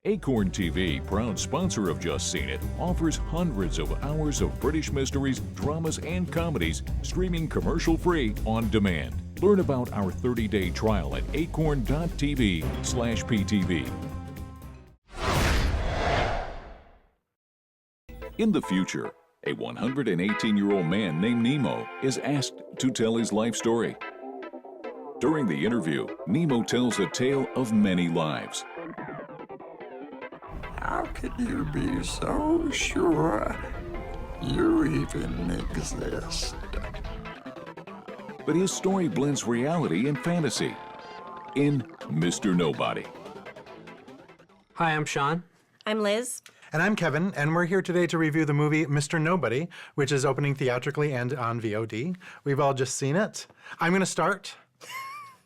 Acorn TV, proud sponsor of Just Seen It, offers hundreds of hours of British mysteries, dramas, and comedies streaming commercial-free on demand. Learn about our 30-day trial at acorn.tv/PTV. In the future, a 118-year-old man named Nemo is asked to tell his life story. During the interview, Nemo tells a tale of many lives. How can you be so sure you even exist? But his story blends reality and fantasy in Mr. Nobody. Hi, I'm Sean. I'm Liz. And I'm Kevin, and we're here today to review the movie Mr. Nobody, which is opening theatrically and on VOD. We've all just seen it. I'm going to start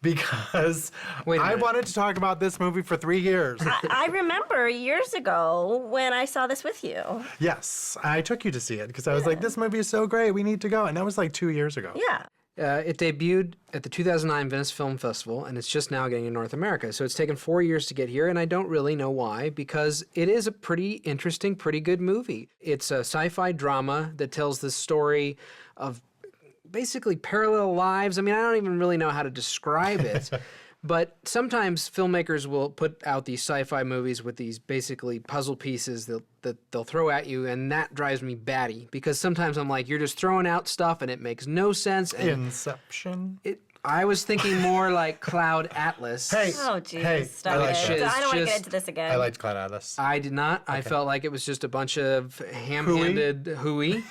because I wanted to talk about this movie for 3 years. I remember years ago when I saw this with you. Yes, I took you to see it because I was like, this movie is so great, we need to go. And that was like 2 years ago. Yeah. It debuted at the 2009 Venice Film Festival, and it's just now getting in North America. So it's taken 4 years to get here, and I don't really know why, because it is a pretty interesting, pretty good movie. It's a sci-fi drama that tells the story of basically parallel lives. I mean, I don't even really know how to describe it. But sometimes filmmakers will put out these sci-fi movies with these basically puzzle pieces that they'll throw at you, and that drives me batty because sometimes I'm like, you're just throwing out stuff and it makes no sense. And Inception. I was thinking more like Cloud Atlas. Hey, Oh, geez. hey, Stop I like it. that. I don't want to Just- get into this again. I liked Cloud Atlas. I did not. I felt like it was just a bunch of ham-handed hooey.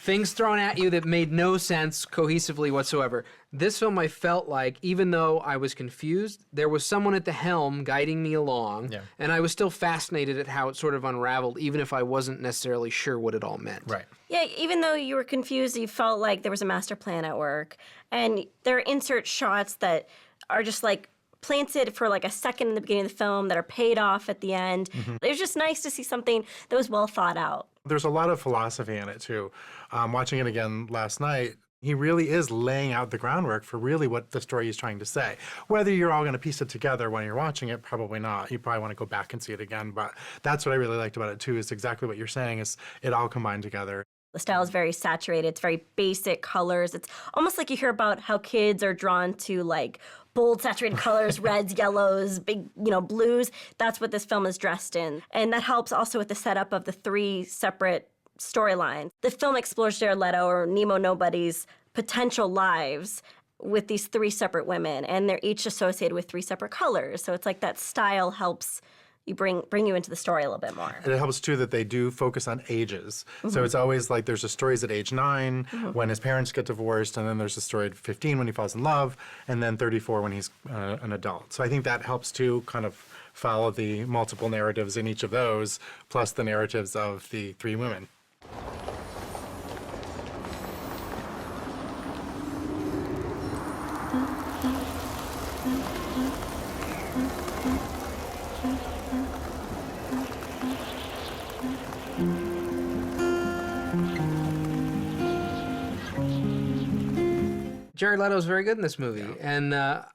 Things thrown at you that made no sense cohesively whatsoever. This film, I felt like, even though I was confused, there was someone at the helm guiding me along, and I was still fascinated at how it sort of unraveled, even if I wasn't necessarily sure what it all meant. Right. Yeah, even though you were confused, you felt like there was a master plan at work. And there are insert shots that are just like planted for like a second in the beginning of the film that are paid off at the end. It was just nice to see something that was well thought out. There's a lot of philosophy in it, too. Watching it again last night, he really is laying out the groundwork for really what the story is trying to say. Whether you're all going to piece it together when you're watching it, probably not. You probably want to go back and see it again. But that's what I really liked about it, too, is exactly what you're saying, is it all combined together. The style is very saturated. It's very basic colors. It's almost like you hear about how kids are drawn to like bold, saturated colors, reds, yellows, big, blues. That's what this film is dressed in. And that helps also with the setup of the 3 separate storylines. The film explores Jared Leto, or Nemo Nobody's, potential lives with these 3 separate women, and they're each associated with 3 separate colors. So it's like that style helps you bring you into the story a little bit more. And it helps, too, that they do focus on ages. So it's always like there's a stories at age 9 when his parents get divorced, and then there's a story at 15 when he falls in love, and then 34 when he's an adult. So I think that helps, too, kind of follow the multiple narratives in each of those, plus the narratives of the 3 women. Jared Leto is very good in this movie. And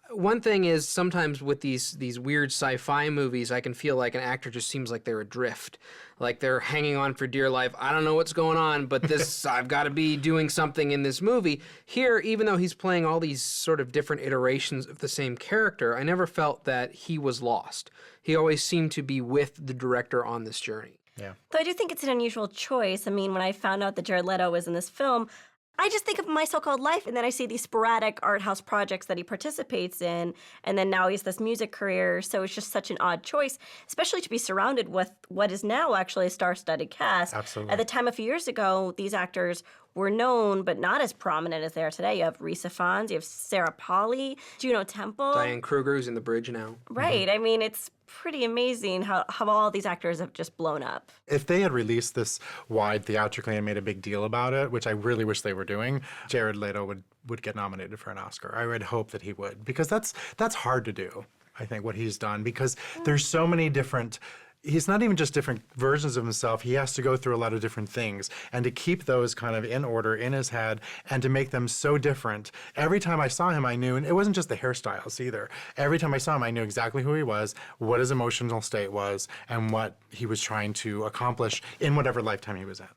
one thing is sometimes with these weird sci-fi movies, I can feel like an actor just seems like they're adrift. Like they're hanging on for dear life. I don't know what's going on, but this I've got to be doing something in this movie. Here, even though he's playing all these sort of different iterations of the same character, I never felt that he was lost. He always seemed to be with the director on this journey. Yeah. Though I do think it's an unusual choice. I mean, when I found out that Jared Leto was in this film, I just think of My So-Called Life, and then I see these sporadic art house projects that he participates in, and then now he's this music career, so it's just such an odd choice, especially to be surrounded with what is now actually a star-studded cast. Absolutely. At the time a few years ago, these actors were known, but not as prominent as they are today. You have Risa Fons, you have Sarah Polley, Juno Temple. Diane Kruger, who's in The Bridge now. Right. I mean, it's pretty amazing how all these actors have just blown up. If they had released this wide theatrically and made a big deal about it, which I really wish they were doing, Jared Leto would get nominated for an Oscar. I would hope that he would, because that's hard to do, I think, what he's done, because there's so many different he's not even just different versions of himself. He has to go through a lot of different things. And to keep those kind of in order in his head and to make them so different. Every time I saw him, I knew, and it wasn't just the hairstyles either. Every time I saw him, I knew exactly who he was, what his emotional state was, and what he was trying to accomplish in whatever lifetime he was in.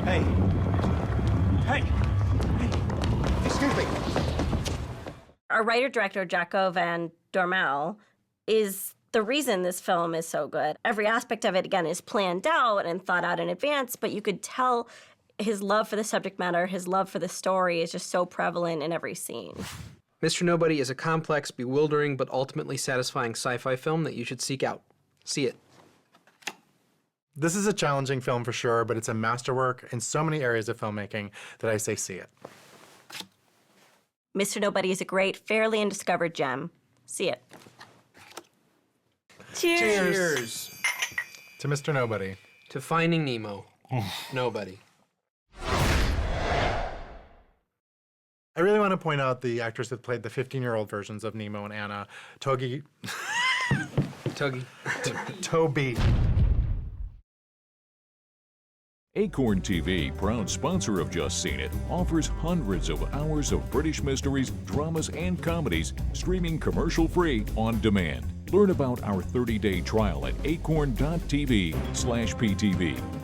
Hey. Hey. Hey. Excuse me. Our writer-director, Jaco and Dormael, is the reason this film is so good. Every aspect of it, again, is planned out and thought out in advance, but you could tell his love for the subject matter, his love for the story is just so prevalent in every scene. Mr. Nobody is a complex, bewildering, but ultimately satisfying sci-fi film that you should seek out. See it. This is a challenging film for sure, but it's a masterwork in so many areas of filmmaking that I say see it. Mr. Nobody is a great, fairly undiscovered gem. See it. Cheers. To Mr. Nobody. To Finding Nemo. Nobody. I really want to point out the actress that played the 15-year-old versions of Nemo and Anna, Toby. Acorn TV, proud sponsor of Just Seen It, offers hundreds of hours of British mysteries, dramas, and comedies streaming commercial-free on demand. Learn about our 30-day trial at acorn.tv/PTV.